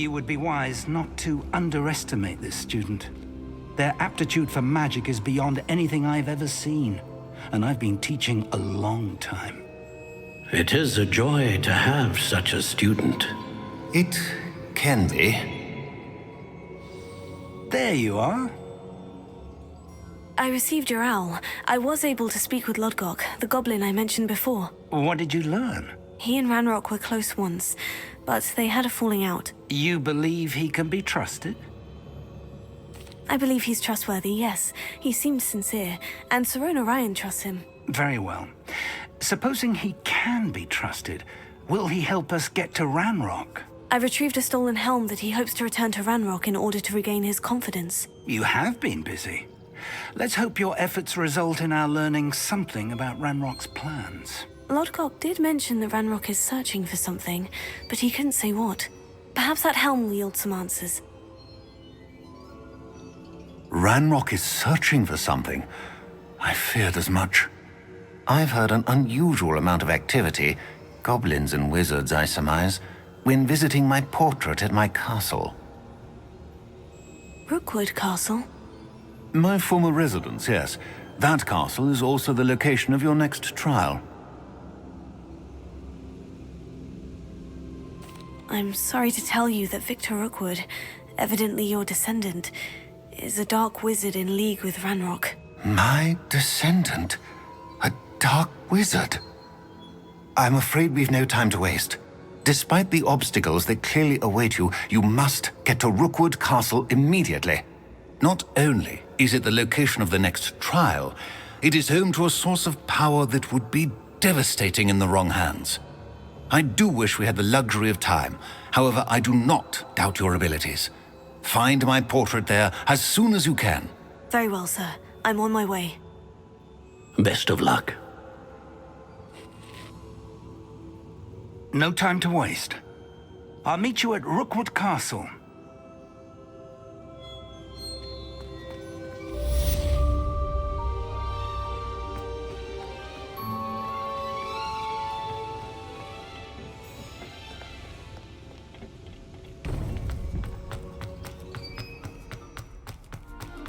You would be wise not to underestimate this student. Their aptitude for magic is beyond anything I've ever seen, and I've been teaching a long time. It is a joy to have such a student. It can be. There you are. I received your owl. I was able to speak with Lodgok, the goblin I mentioned before. What did you learn? He and Ranrock were close once, but they had a falling out. You believe he can be trusted? I believe he's trustworthy, yes. He seems sincere, and Sirona Ryan trusts him. Very well. Supposing he can be trusted, will he help us get to Ranrock? I retrieved a stolen helm that he hopes to return to Ranrock in order to regain his confidence. You have been busy. Let's hope your efforts result in our learning something about Ranrock's plans. Lodgok did mention that Ranrock is searching for something, but he couldn't say what. Perhaps that helm will yield some answers. Ranrock is searching for something. I feared as much. I've heard an unusual amount of activity, goblins and wizards, I surmise, when visiting my portrait at my castle. Rookwood Castle? My former residence, yes. That castle is also the location of your next trial. I'm sorry to tell you that Victor Rookwood, evidently your descendant, is a dark wizard in league with Ranrock. My descendant? A dark wizard? I'm afraid we've no time to waste. Despite the obstacles that clearly await you, you must get to Rookwood Castle immediately. Not only is it the location of the next trial, it is home to a source of power that would be devastating in the wrong hands. I do wish we had the luxury of time. However, I do not doubt your abilities. Find my portrait there as soon as you can. Very well, sir. I'm on my way. Best of luck. No time to waste. I'll meet you at Rookwood Castle.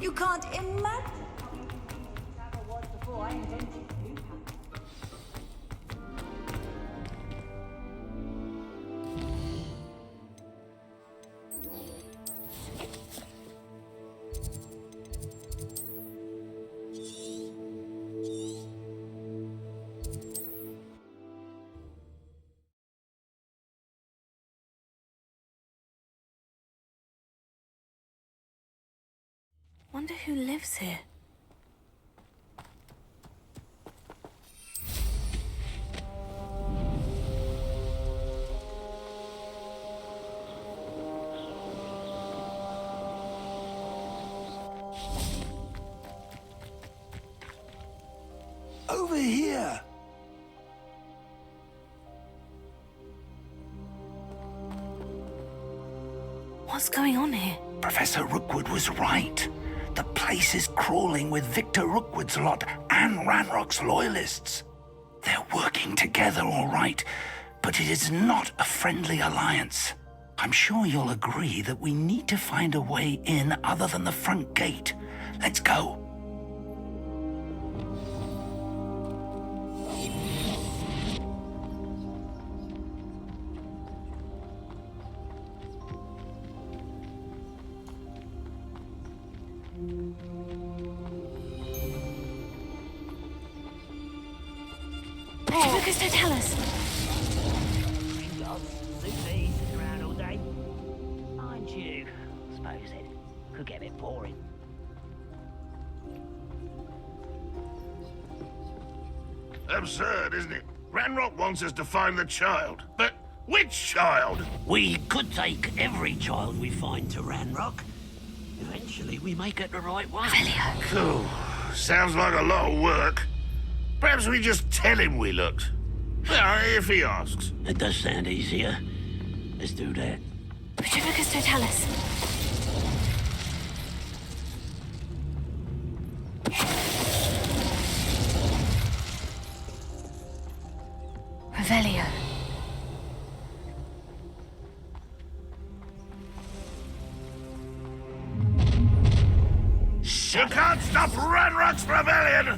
You can't imagine how travel was before I invented you. Wonder who lives here. Over here! What's going on here? Professor Rookwood was right. The place is crawling with Victor Rookwood's lot and Ranrock's loyalists. They're working together, all right, but it is not a friendly alliance. I'm sure you'll agree that we need to find a way in other than the front gate. Let's go. Lucas, don't tell us. Sitting around all day. Mind you, I suppose it could get a bit boring. Absurd, isn't it? Ranrock wants us to find the child. But which child? We could take every child we find to Ranrock. Eventually, we may get the right one. Cool. Sounds like a lot of work. Perhaps we just tell him we looked. Well, if he asks. It does sound easier. Let's do that. Petrificus Totalis. Revelio. You can't stop Ranrock's rebellion!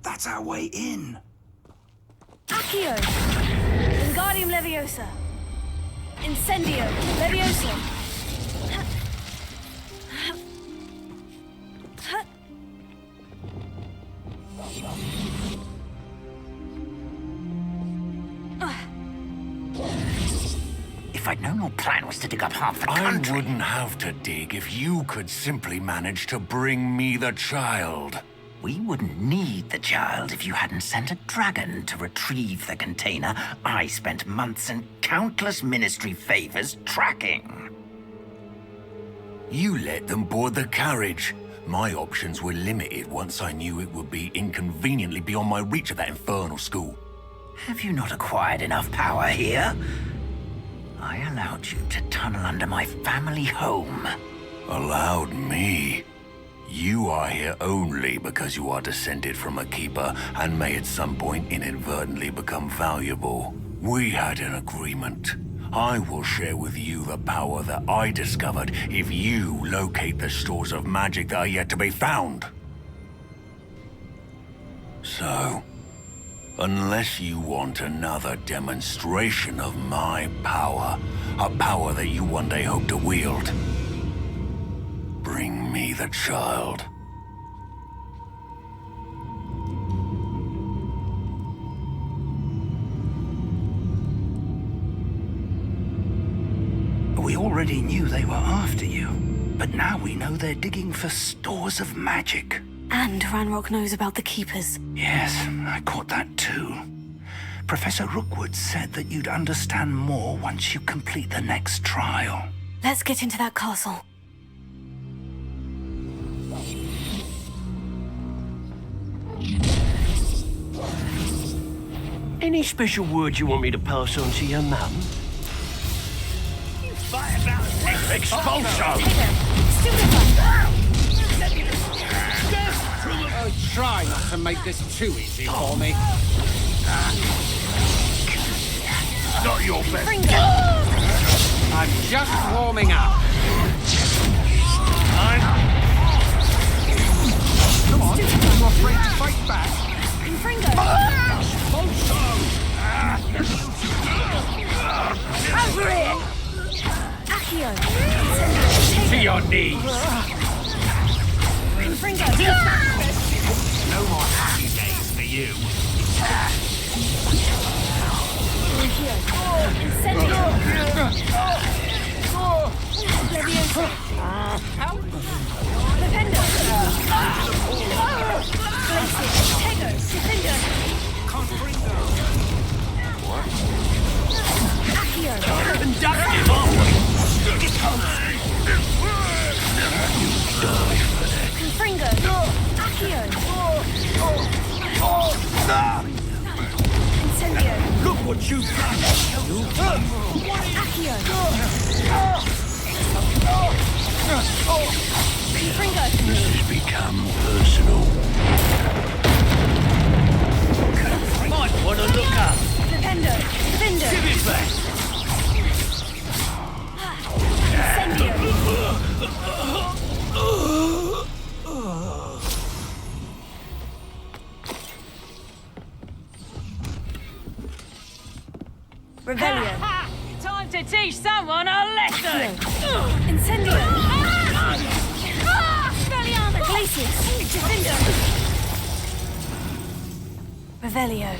That's our way in. Accio! Wingardium Leviosa! Incendio! Leviosa! If I'd known your plan was to dig up half the I country... wouldn't have to dig if you could simply manage to bring me the child. We wouldn't need the child if you hadn't sent a dragon to retrieve the container I spent months and countless ministry favors tracking. You let them board the carriage. My options were limited once I knew it would be inconveniently beyond my reach at that infernal school. Have you not acquired enough power here? I allowed you to tunnel under my family home. Allowed me? You are here only because you are descended from a keeper and may at some point inadvertently become valuable. We had an agreement. I will share with you the power that I discovered if you locate the stores of magic that are yet to be found. So, unless you want another demonstration of my power, a power that you one day hope to wield, bring me the child. We already knew they were after you, but now we know they're digging for stores of magic. And Ranrock knows about the Keepers. Yes, I caught that too. Professor Rookwood said that you'd understand more once you complete the next trial. Let's get into that castle. Any special words you want me to pass on to your mum? Expulsion! Oh, try not to make this too easy for me. Not your best. I'm just warming up. Come on, you're afraid to fight back. Confringo! Over it! Accio! To your knees. Confringo! No more happy days for you. Incendio! Leviosa! Defender! Glacius! Tego! Defender! Accio! Conductive, aren't we? Confringo! Accio! Incendio! Look what you've done! Accio! Confringo! This has become personal. Might want to look up. Defender! Defender! Give it back. Incendio! Revelio! Time to teach someone a lesson! Incendio! Expelliarmus! Glacius! Defender! Revelio.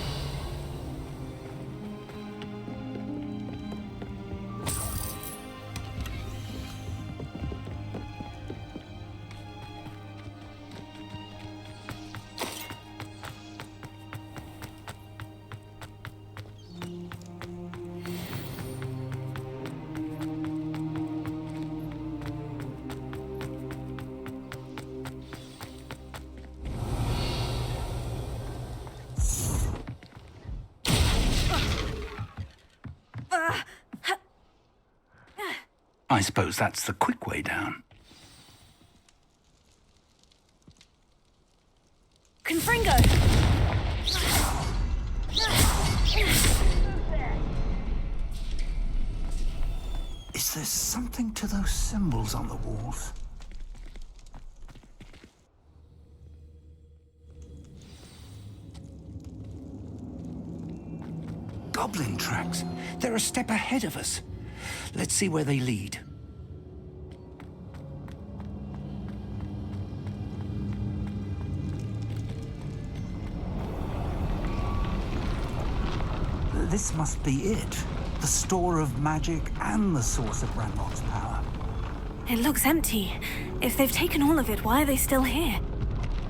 I suppose that's the quick way down. Confringo! Is there something to those symbols on the walls? Goblin tracks. They're a step ahead of us. Let's see where they lead. This must be it. The store of magic and the source of Ranrock's power. It looks empty. If they've taken all of it, why are they still here?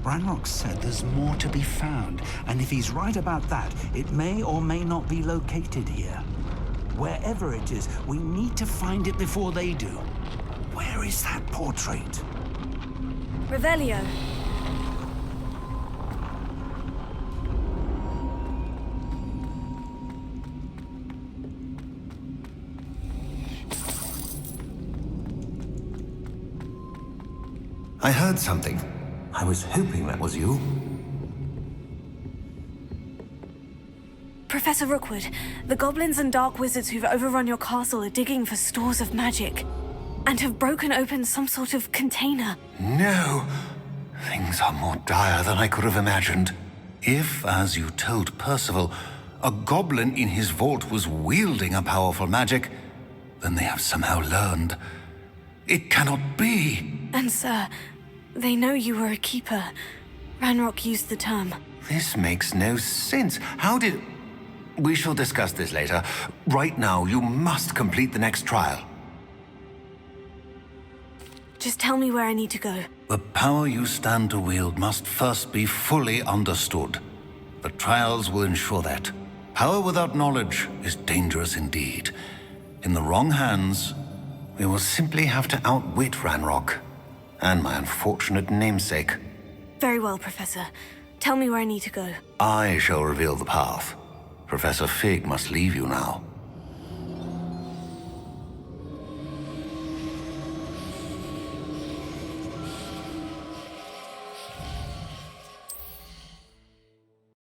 Ranrock said there's more to be found, and if he's right about that, it may or may not be located here. Wherever it is, we need to find it before they do. Where is that portrait? Revelio. I heard something. I was hoping that was you. Professor Rookwood, the goblins and dark wizards who've overrun your castle are digging for stores of magic and have broken open some sort of container. No! Things are more dire than I could have imagined. If, as you told Percival, a goblin in his vault was wielding a powerful magic, then they have somehow learned. It cannot be! And sir, they know you were a keeper. Ranrock used the term. This makes no sense. How did... We shall discuss this later. Right now, you must complete the next trial. Just tell me where I need to go. The power you stand to wield must first be fully understood. The trials will ensure that. Power without knowledge is dangerous indeed. In the wrong hands, we will simply have to outwit Ranrock and my unfortunate namesake. Very well, Professor. Tell me where I need to go. I shall reveal the path. Professor Fig must leave you now.